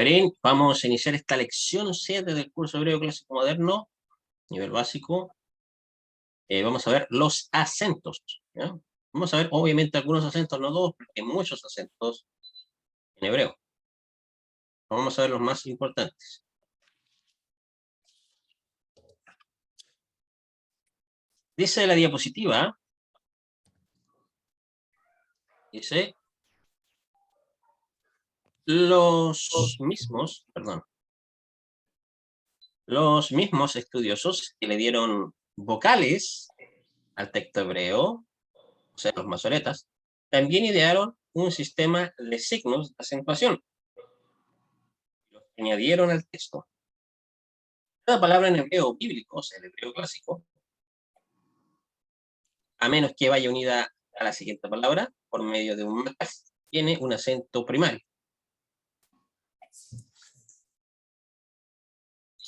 Bien, vamos a iniciar esta lección 7 del curso hebreo clásico moderno, nivel básico. Vamos a ver los acentos, ¿ya? Vamos a ver, obviamente, algunos acentos, no todos, porque hay muchos acentos en hebreo. Vamos a ver los más importantes. Dice la diapositiva, dice, los mismos estudiosos que le dieron vocales al texto hebreo, o sea, los masoretas, también idearon un sistema de signos de acentuación. Los añadieron al texto. Cada palabra en hebreo bíblico, o sea, el hebreo clásico, a menos que vaya unida a la siguiente palabra, por medio de un más, tiene un acento primario.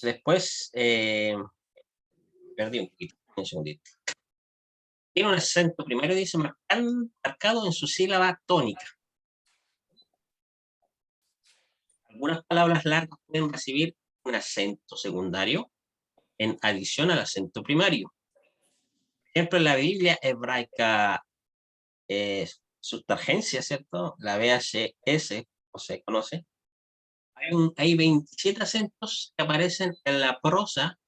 Después, perdí un poquito, un segundito. Tiene un acento primario, dice, marcado en su sílaba tónica. Algunas palabras largas pueden recibir un acento secundario en adición al acento primario. Por ejemplo, en la Biblia hebraica Septuaginta, ¿cierto? La VHS, o se conoce. Hay 27 acentos que aparecen en la prosa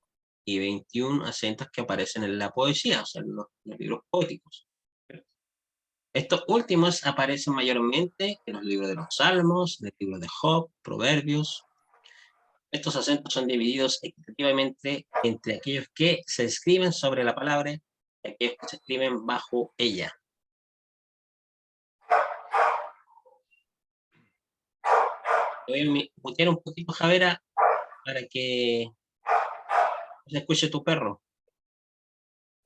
y 21 acentos que aparecen en la poesía, o sea, en los libros poéticos. Estos últimos aparecen mayormente en los libros de los Salmos, en el libro de Job, Proverbios. Estos acentos son divididos equitativamente entre aquellos que se escriben sobre la palabra y aquellos que se escriben bajo ella. Voy a mutear un poquito, Javera, para que se escuche tu perro.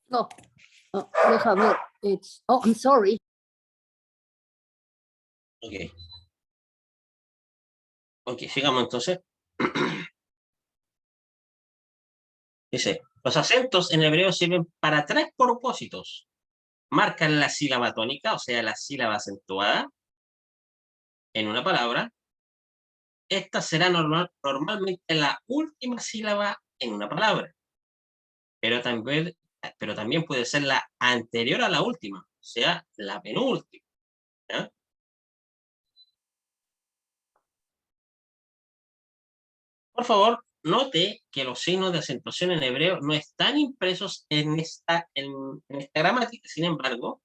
No, déjame ver. I'm sorry. Ok, sigamos entonces. Dice, los acentos en hebreo sirven para 3 propósitos. Marcan la sílaba tónica, o sea, la sílaba acentuada en una palabra. Esta será normalmente la última sílaba en una palabra. Pero también puede ser la anterior a la última, o sea, la penúltima, ¿ya? Por favor, note que los signos de acentuación en hebreo no están impresos en esta gramática. Sin embargo,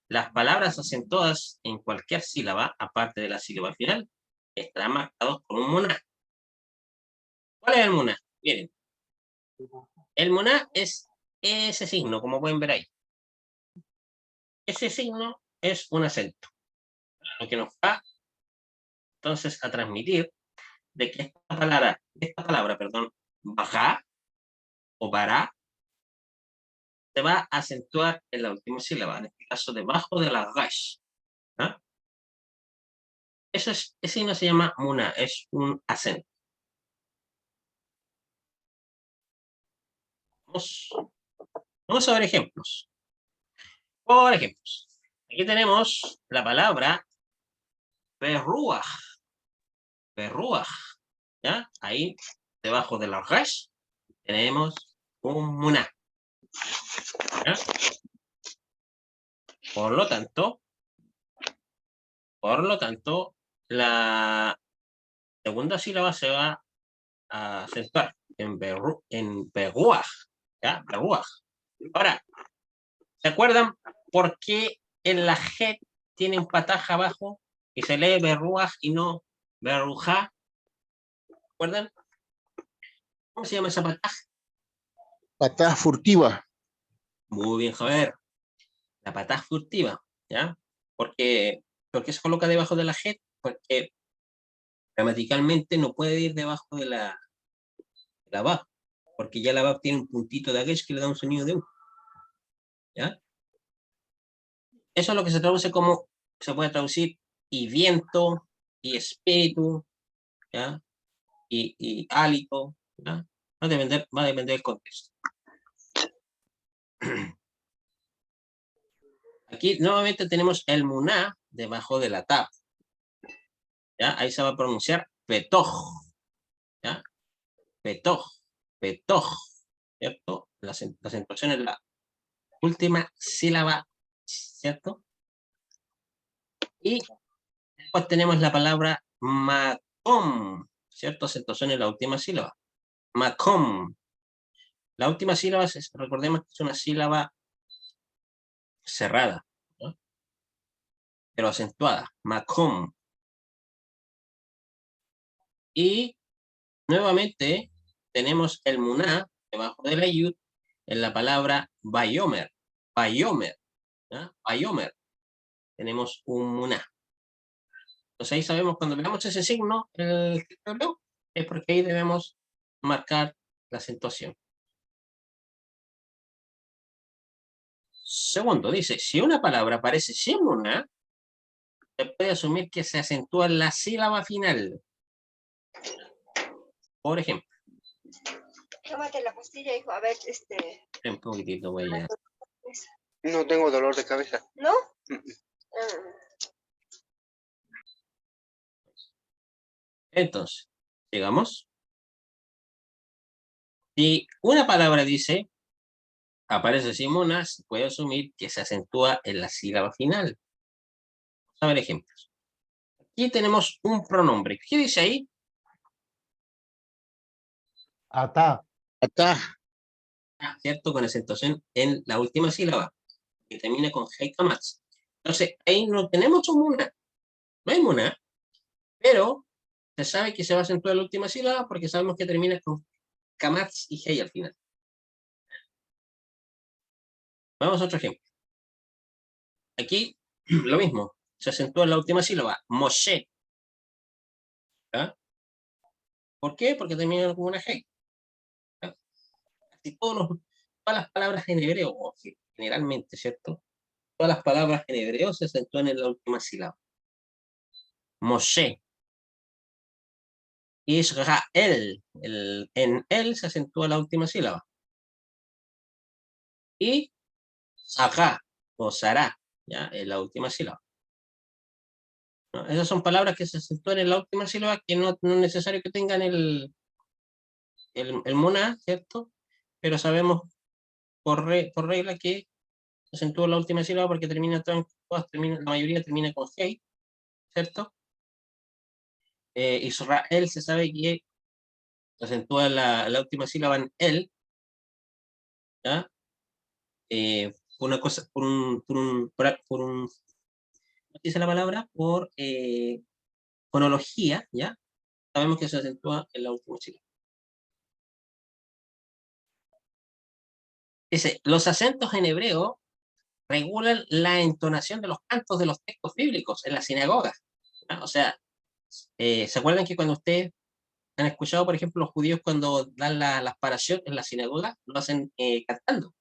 las palabras acentuadas en cualquier sílaba, aparte de la sílaba final, estarán marcados con un muná. ¿Cuál es el muná? Miren, el muná es ese signo, como pueden ver ahí. Ese signo es un acento, lo que nos va entonces a transmitir de que esta palabra, bajá o bará, se va a acentuar en la última sílaba, en este caso debajo de la rash. ¿Ah? Ese signo se llama muná, es un acento. Vamos a ver ejemplos. Por ejemplo, aquí tenemos la palabra perruaj. Perruaj. ¿Ya? Ahí, debajo de la rash, tenemos un muná. ¿Ya? Por lo tanto, la segunda sílaba se va a acentuar en perruaj. ¿Ya? Perruaj. Ahora, ¿se acuerdan por qué en la G tiene un pataja abajo y se lee berruaj y no berrujá? ¿Se acuerdan? ¿Cómo se llama esa pataja? Patada furtiva. Muy bien, Javier. La pataja furtiva, ¿ya? ¿Por qué se coloca debajo de la G? Porque gramaticalmente no puede ir debajo de la BAP, porque ya la BAP tiene un puntito de aquello que le da un sonido de U. ¿Ya? Eso es lo que se traduce como, se puede traducir y viento, y espíritu, ¿ya? Y hálito, ¿ya? Va a depender del contexto. Aquí nuevamente tenemos el muná debajo de la tab. ¿Ya? Ahí se va a pronunciar Betoj, ¿ya? Betoj, betoj, ¿cierto? La acentuación es la última sílaba, ¿cierto? Y después tenemos la palabra macom, ¿cierto? Acentuación en la última sílaba. Macom. La última sílaba, recordemos que es una sílaba cerrada, ¿no? Pero acentuada. Macom. Y nuevamente tenemos el muná debajo de la yud en la palabra bayomer. Bayomer. ¿Ya? Bayomer. Tenemos un muná. Entonces ahí sabemos cuando veamos ese signo, el hebreo, es porque ahí debemos marcar la acentuación. Segundo, dice, si una palabra aparece sin muná, se puede asumir que se acentúa la sílaba final. Por ejemplo. Tómate la pastilla, hijo. A ver, Un poquitito voy a... No tengo dolor de cabeza. ¿No? Entonces, digamos, si una palabra dice, aparece sin muná, se puede asumir que se acentúa en la sílaba final. Vamos a ver ejemplos. Aquí tenemos un pronombre. ¿Qué dice ahí? Ata. Acá, ¿Cierto? Con acentuación en la última sílaba, que termina con heikamatz. Entonces, ahí no tenemos un muná. No hay muná, pero se sabe que se va a acentuar la última sílaba porque sabemos que termina con kamatz y hei al final. Vamos a otro ejemplo. Aquí, lo mismo. Se acentúa la última sílaba. Moshe. ¿Ya? ¿Por qué? Porque termina con una hei. Todas las palabras en hebreo, o generalmente, ¿cierto? Todas las palabras en hebreo se acentúan en la última sílaba. Moshe. Israel. En él se acentúa la última sílaba. Y Sará o Sará, ¿ya? En la última sílaba. ¿No? Esas son palabras que se acentúan en la última sílaba, que no es necesario que tengan el muná, ¿cierto? Pero sabemos por regla que se acentúa la última sílaba porque la mayoría termina con hei, ¿cierto? Israel se sabe que se acentúa la última sílaba en él, ¿ya? Por una cosa, ¿cómo dice la palabra? Por fonología, ¿ya? Sabemos que se acentúa en la última sílaba. Dice, los acentos en hebreo regulan la entonación de los cantos de los textos bíblicos en las sinagogas, ¿ya? O sea, ¿se acuerdan que cuando ustedes han escuchado, por ejemplo, los judíos cuando dan las parashot en la sinagoga, lo hacen cantando,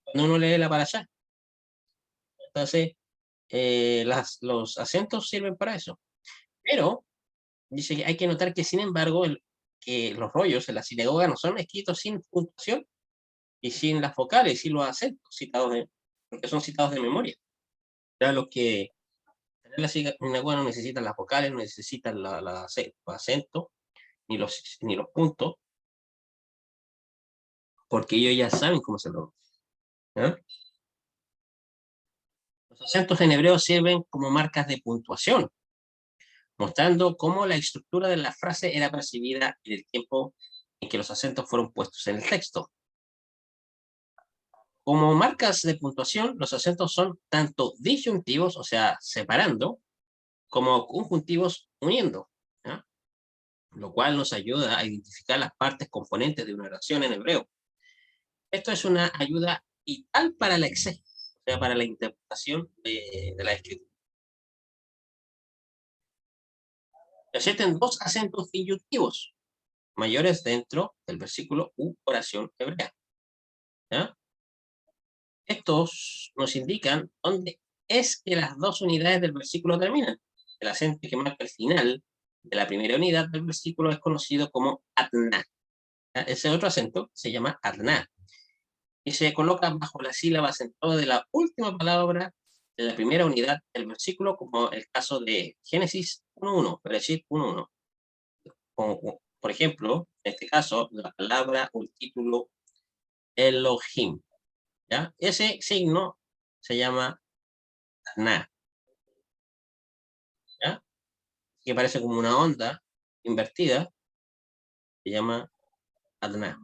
cuando uno lee la parashá? Entonces, los acentos sirven para eso. Pero dice que hay que notar que, sin embargo, que los rollos en la sinagoga no son escritos sin puntuación y sin las vocales, y sin los acentos porque son citados de memoria. Ya los que en la sinagoga no necesitan las vocales, no necesitan los acentos, ni los puntos, porque ellos ya saben cómo se lo... ¿Ya? Los acentos en hebreo sirven como marcas de puntuación, mostrando cómo la estructura de la frase era percibida en el tiempo en que los acentos fueron puestos en el texto. Como marcas de puntuación, los acentos son tanto disyuntivos, o sea, separando, como conjuntivos uniendo, ¿ya? Lo cual nos ayuda a identificar las partes componentes de una oración en hebreo. Esto es una ayuda vital para la exégesis, o sea, para la interpretación de la escritura. Existen dos acentos disyuntivos mayores dentro del versículo u oración hebrea, ¿ya? Estos nos indican dónde es que las dos unidades del versículo terminan. El acento que marca el final de la primera unidad del versículo es conocido como adná. Ese otro acento se llama adná y se coloca bajo la sílaba acentuada de la última palabra de la primera unidad del versículo, como el caso de Génesis 1.1, Bereshit 1.1. por ejemplo, en este caso, la palabra o el título Elohim, ¿ya? Ese signo se llama na, ¿ya? Que parece como una onda invertida, se llama Adná.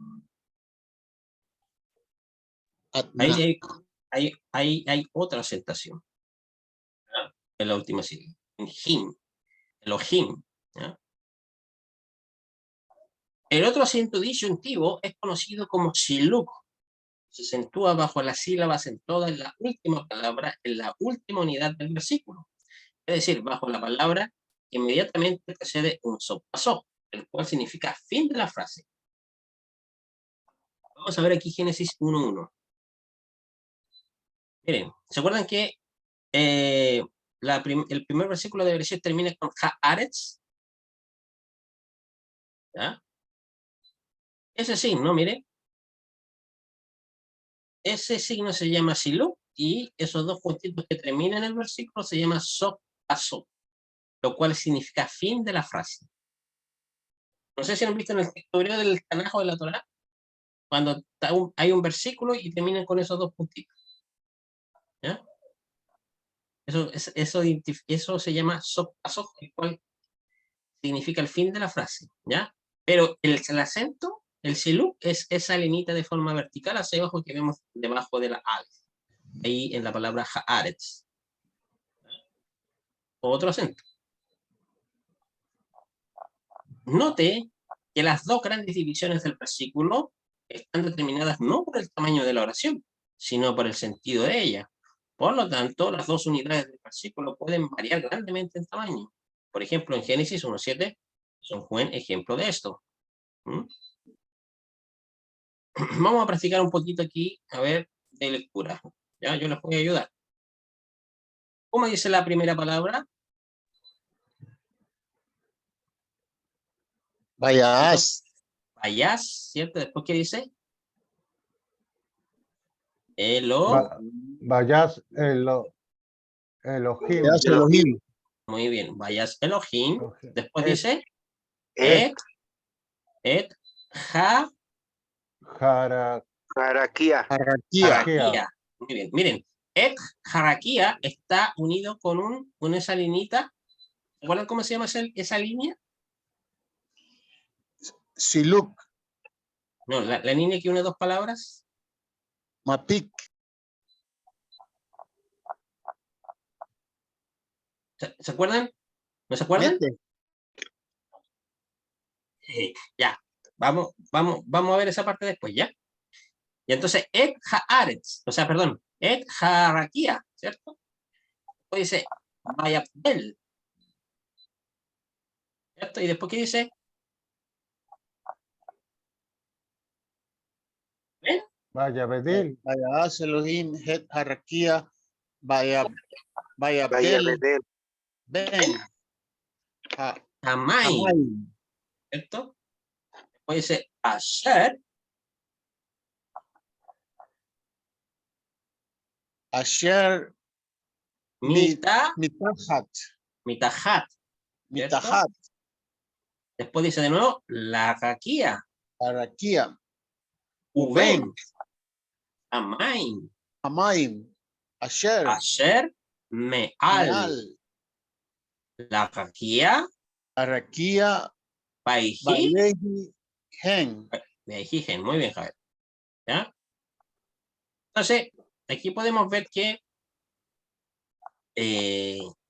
Ahí hay otra acentuación, ¿ya? En la última sílaba. En him, Elohim, ¿ya? El otro acento disyuntivo es conocido como shiluk. Se acentúa bajo las sílabas en toda la última palabra, en la última unidad del versículo. Es decir, bajo la palabra que inmediatamente precede un pasó, el cual significa fin de la frase. Vamos a ver aquí Génesis 1:1. Miren, ¿se acuerdan que el primer versículo de Bereshit termina con haaretz? ¿Ya? Ese signo, mire, ese signo se llama silú, y esos dos puntitos que terminan el versículo se llama sok pasó, lo cual significa fin de la frase. No sé si han visto en el texto hebreo del Tanaj o de la Torá, cuando hay un versículo y terminan con esos dos puntitos. ¿Ya? Eso se llama sok pasó, el cual significa el fin de la frase, ¿ya? Pero el acento, el silú, es esa linita de forma vertical hacia abajo que vemos debajo de la alef, ahí en la palabra haaretz. Otro acento. Note que las dos grandes divisiones del versículo están determinadas no por el tamaño de la oración, sino por el sentido de ella. Por lo tanto, las dos unidades del versículo pueden variar grandemente en tamaño. Por ejemplo, en Génesis 1:7 es un buen ejemplo de esto. Vamos a practicar un poquito aquí, a ver, de lectura. ¿Ya? Yo les voy a ayudar. ¿Cómo dice la primera palabra? Vayas. Vayas, ¿cierto? Después, ¿qué dice? Vayas Elohim. Vayas Elohim. Muy bien, vayas Elohim. Okay. Después dice Et, ja, Jaraquía. Arraquía. jaraquía. Muy bien, miren, jaraquía está unido con esa linita. ¿Recuerdan cómo se llama esa línea? Siluk. No, la línea que une dos palabras. Mapik. ¿Se acuerdan? ¿No se acuerdan? Mete. Ya, vamos a ver esa parte después, ¿ya? Y entonces, haaretz, o sea, perdón, jaraquía, ¿cierto? Después dice, vayabdel, ¿cierto? Y después, ¿qué dice? ¿Ven? Vaya Bedil. Vayas Elohim. Het Arraquía. Vaya Vaya Bel. Bedel. Ben. Amay, Amay. ¿cierto? Después dice, asher, Asher. Mitahat. mitahat, ¿cierto? Mitahat. Después dice de nuevo, la raquía, Arraquía. uben, amay, Amaim. asher, meal, Meal. la raquía, Arraquía. paijí, Baileji. Hen. mejijen. Muy bien, Javier. ¿Ya? Entonces, aquí podemos ver que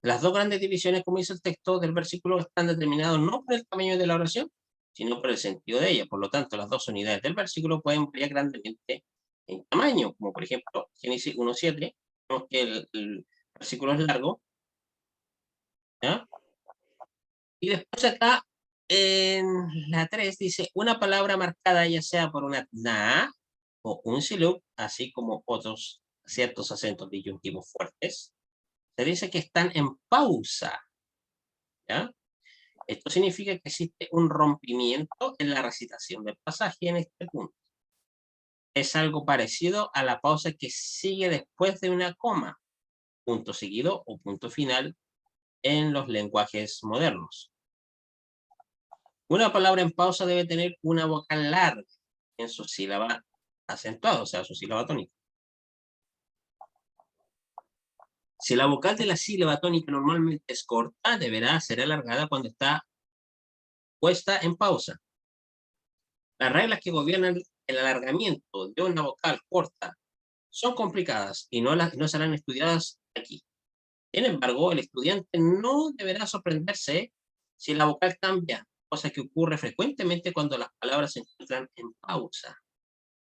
las dos grandes divisiones, como dice el texto del versículo, están determinadas no por el tamaño de la oración, sino por el sentido de ella. Por lo tanto, las dos unidades del versículo pueden variar grandemente en tamaño, como por ejemplo, Génesis 1:7, vemos que el versículo es largo, ¿ya? Y después acá, en la 3, dice, una palabra marcada ya sea por una na o un siluk, así como otros ciertos acentos disyuntivos fuertes, se dice que están en pausa, ¿ya? Esto significa que existe un rompimiento en la recitación del pasaje en este punto. Es algo parecido a la pausa que sigue después de una coma, punto seguido o punto final en los lenguajes modernos. Una palabra en pausa debe tener una vocal larga en su sílaba acentuada, o sea, su sílaba tónica. Si la vocal de la sílaba tónica normalmente es corta, deberá ser alargada cuando está puesta en pausa. Las reglas que gobiernan el alargamiento de una vocal corta son complicadas y no serán estudiadas aquí. Sin embargo, el estudiante no deberá sorprenderse si la vocal cambia, cosa que ocurre frecuentemente cuando las palabras se encuentran en pausa.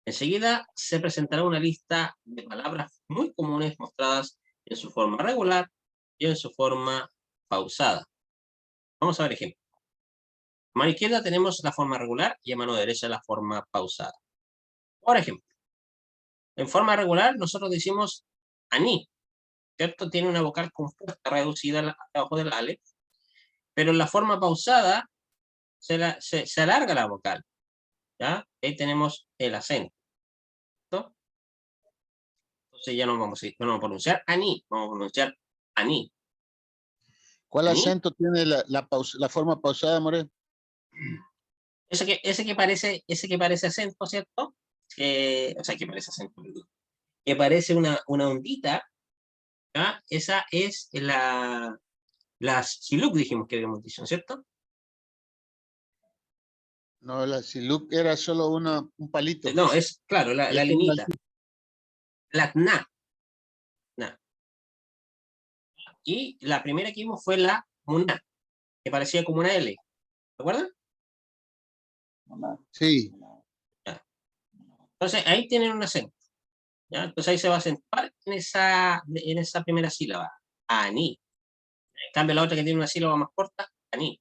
Enseguida se presentará una lista de palabras muy comunes mostradas en su forma regular y en su forma pausada. Vamos a ver ejemplos. A mano izquierda tenemos la forma regular y a mano derecha la forma pausada. Por ejemplo, en forma regular nosotros decimos aní, ¿cierto? Tiene una vocal compuesta reducida abajo del ale, pero en la forma pausada se alarga la vocal, ¿ya? Ahí tenemos el acento, ¿no? Entonces ya no vamos a pronunciar aní, vamos a pronunciar aní. ¿Cuál ¿Aní? acento tiene la forma pausada, More? Ese que parece acento, ¿cierto? O sea, que parece acento, perdón. Que parece una ondita, ¿ya? Esa es la siluk, dijimos que habíamos dicho, ¿cierto? No, la siluk era solo un palito. No, es, claro, la Es como linita. La na. Y la primera que vimos fue la muna, que parecía como una L. ¿Recuerdan? Sí. Ya. Entonces, ahí tienen un acento. ¿Ya? Entonces, ahí se va a acentuar en esa primera sílaba. Ani. En cambio, la otra que tiene una sílaba más corta, ani.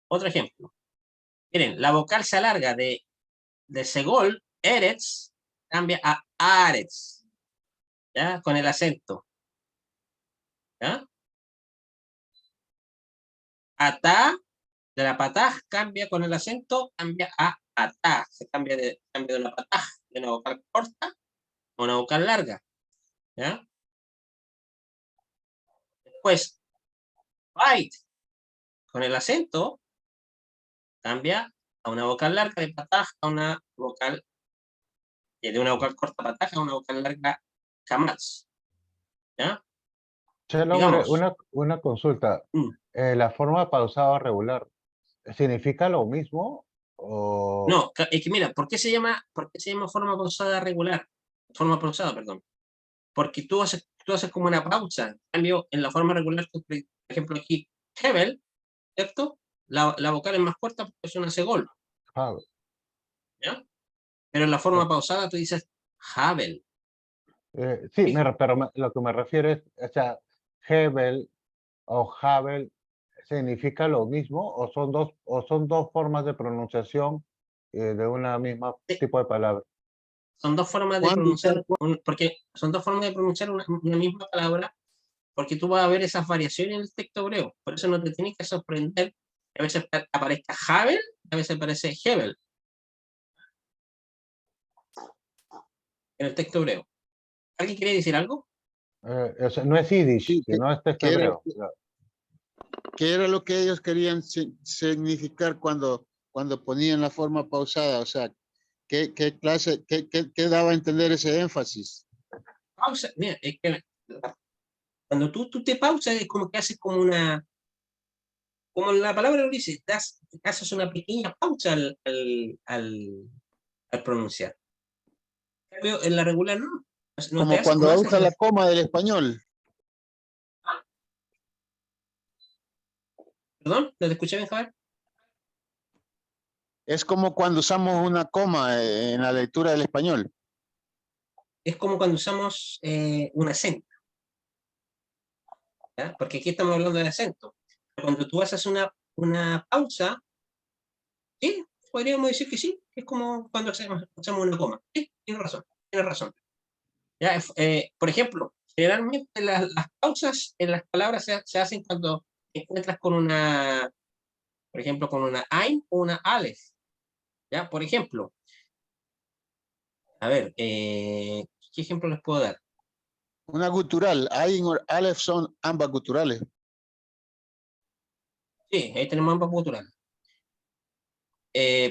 Otro ejemplo. Miren, la vocal se alarga de segol, eretz, cambia a aretz. ¿Ya? Con el acento. ¿Ya? Ata, de la pataj, cambia con el acento, cambia a atá. Se cambia de una pataj, de una vocal corta a una vocal larga. ¿Ya? Después, bite, con el acento, cambia a una vocal larga de pataj a una vocal, de una vocal corta pataj a una vocal larga jamás. ¿Ya? Chelo, Digamos. una consulta. Mm. ¿La forma pausada regular significa lo mismo? O... No, es que mira, ¿por qué se llama forma pausada regular? Forma pausada, perdón. Porque tú haces como una pausa. En cambio, en la forma regular, por ejemplo, aquí, Hebel, ¿cierto? La vocal es más corta porque es una segol, Ah, ¿ya? Pero en la forma pausada tú dices Habel. sí, ¿Sí? pero lo que me refiero es, o sea, Hebel o Havel, ¿significa lo mismo o son dos formas de pronunciación de una misma Sí. tipo de palabra? Son dos formas de pronunciar, porque son dos formas de pronunciar una misma palabra, porque tú vas a ver esas variaciones en el texto hebreo. Por eso no te tienes que sorprender. A veces aparezca Habel, a veces aparece Hebel en el texto hebreo. ¿Alguien quiere decir algo? O sea, no es Yiddish, Sí, sino es texto hebreo. ¿qué era lo que ellos querían significar cuando ponían la forma pausada? O sea, ¿qué clase, qué daba a entender ese énfasis? Pausa. Mira, es que cuando tú te pausas, es como que haces como una. Como la palabra lo dice, haces una pequeña pausa al pronunciar. En cambio, en la regular no. No te Como hace, cuando no haces. usa la coma del español. Perdón, ¿no te escuché bien, Javier? Es como cuando usamos una coma en la lectura del español. Es como cuando usamos un acento, ¿ya? Porque aquí estamos hablando de acento. Cuando tú haces una pausa, sí, podríamos decir que sí, es como cuando hacemos una coma. Sí, tienes razón, tienes razón. ¿Ya? Por ejemplo, generalmente las pausas en las palabras se hacen cuando te encuentras con una, por ejemplo, con una Ein o una Aleph. ¿Ya? Por ejemplo, a ver, ¿qué ejemplo les puedo dar? Una gutural. Ain o Aleph son ambas guturales. Sí, ahí tenemos ambas culturales.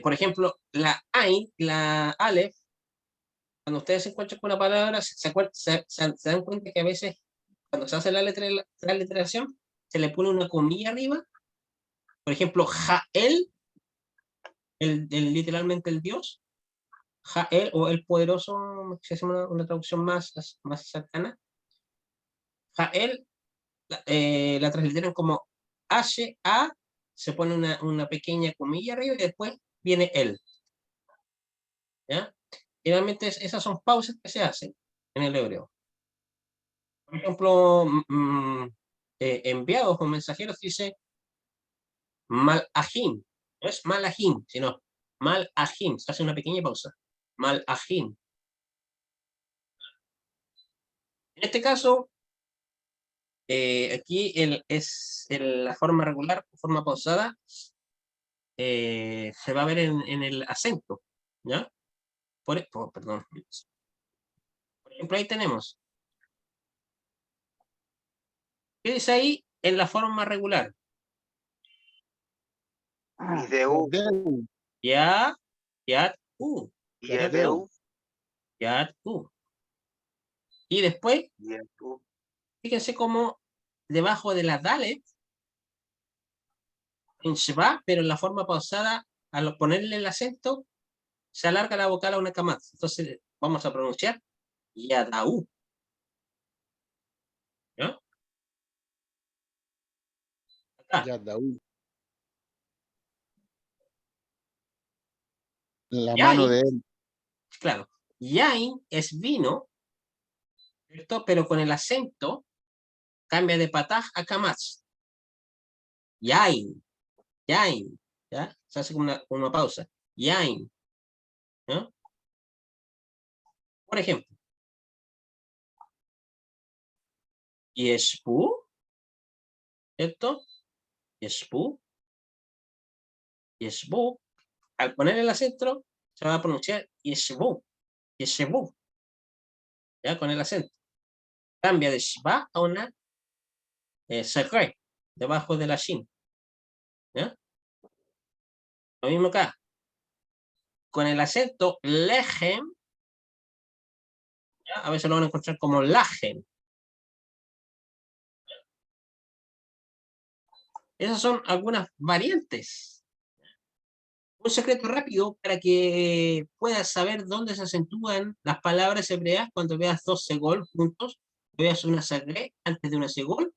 por ejemplo, la Ain, la Aleph, cuando ustedes se encuentran con una palabra, se dan cuenta que a veces, cuando se hace la literación, se le pone una comilla arriba. Por ejemplo, Jael, literalmente el Dios, Jael o el poderoso, si hacemos una traducción más cercana, Jael la transliteran como H-A, se pone una pequeña comilla arriba y después viene él. ¿Ya? Generalmente esas son pausas que se hacen en el hebreo. Por ejemplo, enviados o mensajeros dice malajim. No es malajim, sino malajim. Se hace una pequeña pausa. Malajim. En este caso, aquí la forma regular, forma pausada, se va a ver en el acento. ¿Ya? Perdón. Por ejemplo, ahí tenemos. ¿Qué dice ahí en la forma regular? Ideu. Ya, yat, Yedeu. yat, Y después, Yedu. fíjense cómo debajo de la Dalet, en Sheba, pero en la forma pausada, al ponerle el acento, se alarga la vocal a una cama. Entonces, vamos a pronunciar Yadau. ¿No? Acá, Yadaú. La Yain, mano de él. claro. Yain es vino, ¿cierto? Pero con el acento cambia de pataj a kamach. Yain, yain, ¿ya? Se hace como una pausa. Yain, ¿no? Por ejemplo, Yeshbu, ¿cierto? Yeshbu, Yeshbu, al poner el acento, se va a pronunciar Yeshbu, Yeshbu, ¿ya? Con el acento. Cambia de Shba a una Segre, debajo de la Shin, ¿ya? Lo mismo acá. Con el acento Lehem, ¿ya? A veces lo van a encontrar como Lahem. Esas son algunas variantes. Un secreto rápido para que puedas saber dónde se acentúan las palabras hebreas cuando veas dos segol juntos, veas una sagre antes de una segol,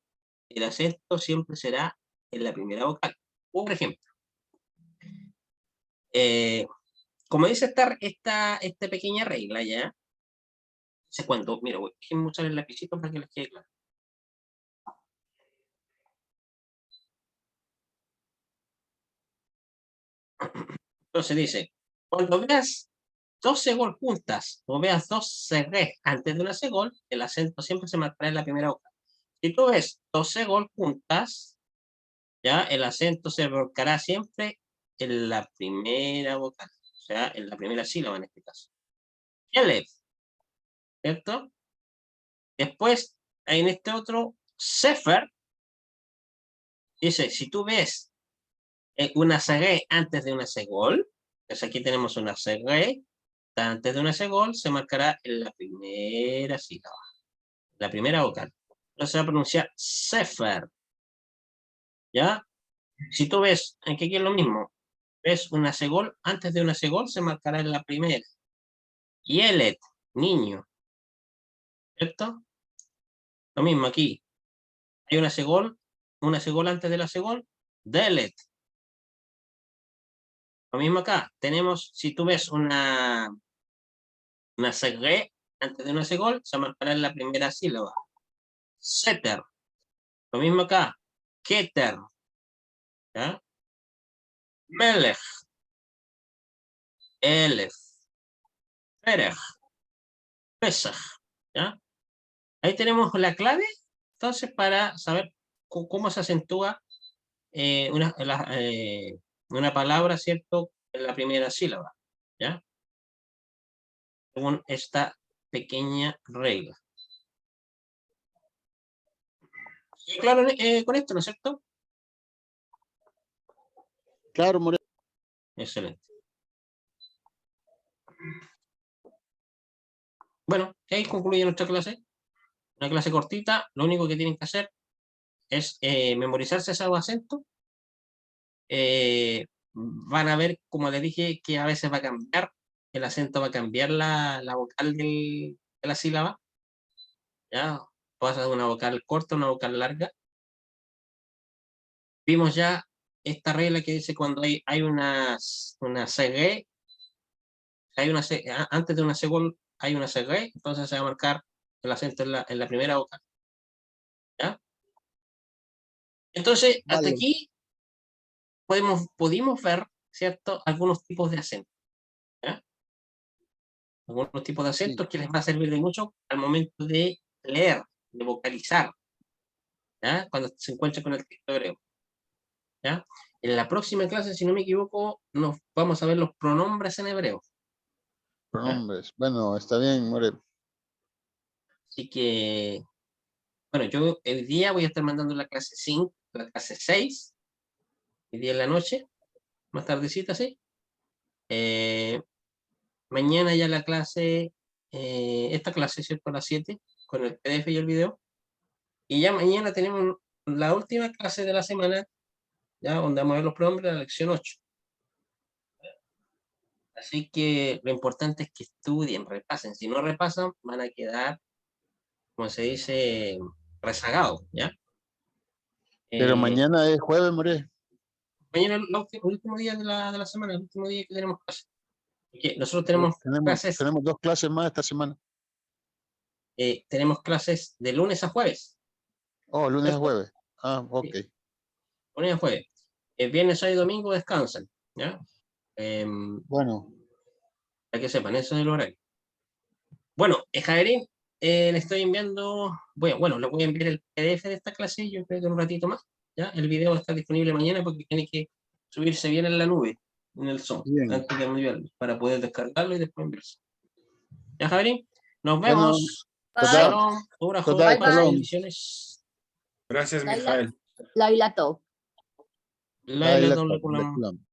el acento siempre será en la primera vocal. Por ejemplo, como dice esta pequeña regla, ¿ya? Cuando, mira, voy a mostrar el lapicito para que les quede claro. Entonces dice, cuando veas dos segol juntas o veas dos segres antes de una segol, el acento siempre se marcará en la primera vocal. Si tú ves dos segol juntas, ya el acento se marcará siempre en la primera vocal, o sea, en la primera sílaba en este caso. Yelef, ¿cierto? Después, en este otro, Sefer, dice, si tú ves una segre antes de una segol, pues aquí tenemos una segre, antes de una segol se marcará en la primera sílaba, la primera vocal. Entonces se va a pronunciar Sefer, ¿ya? Si tú ves, aquí es lo mismo, ves una segol, antes de una segol se marcará en la primera. Yelet, niño, ¿cierto? Lo mismo aquí, hay una segol antes de la segol, Delet. Lo mismo acá, tenemos, si tú ves una segre antes de una segol, se marcará en la primera sílaba. Seter. Lo mismo acá, Keter. ¿Ya? Melech. Elef. Perech. Pesach. ¿Ya? Ahí tenemos la clave, entonces, para saber cómo se acentúa una palabra, ¿cierto? En la primera sílaba. ¿Ya? Según esta pequeña regla. Y claro, con esto, ¿no es cierto? Claro, Moreno. Excelente. Bueno, ahí concluye nuestra clase. Una clase cortita. Lo único que tienen que hacer es memorizarse esos acentos. Van a ver, como les dije, que a veces va a cambiar. El acento va a cambiar la vocal de la sílaba. ¿Ya? Pasa de una vocal corta a una vocal larga. Vimos ya esta regla que dice cuando hay una CG, antes de una segunda hay una CG, entonces se va a marcar el acento en la primera vocal. ¿Ya? Entonces, hasta Vale. aquí pudimos ver, ¿cierto?, algunos tipos de acentos. ¿Ya? Algunos tipos de acentos que les va a servir de mucho al momento de leer, de vocalizar, ¿ya? Cuando se encuentren con el texto hebreo. ¿Ya? En la próxima clase, si no me equivoco, nos vamos a ver los pronombres en hebreo. Pronombres. Bueno, está bien, More. Así que, bueno, yo el día voy a estar mandando la clase 5, la clase 6, el día en la noche, más tardecita, ¿sí? Mañana ya la clase, esta clase, ¿cierto? A las 7, con el PDF y el video. Y ya mañana tenemos la última clase de la semana, ya donde vamos a ver los pronombres, la lección 8. Así que lo importante es que estudien, repasen. Si no repasan, van a quedar, como se dice, rezagados, ¿ya? Pero mañana es jueves, More. Mañana es el último día de la semana, el último día que tenemos clases. Nosotros tenemos clases, Tenemos 2 clases más esta semana. tenemos clases de lunes a jueves. Oh, lunes a ¿cierto? jueves. Ah, ok. Lunes a jueves. El viernes, sábado y domingo descansan, ¿ya? Bueno, Para que sepan, eso es el horario. Bueno, Javerín, le estoy enviando, bueno, le voy a enviar el PDF de esta clase, yo creo que un ratito más, ¿ya? El video va a estar disponible mañana porque tiene que subirse bien en la nube, en el Zoom, bien. antes de enviarlo, para poder descargarlo y después enviarse. ¿Ya, Javerín? Nos Bueno, vemos. total, Shalom, Ura, total, paz, shalom. bendiciones. Gracias, Laila. Mijael. Laila Tov. Laila Laila doble Top, culam. Kulam.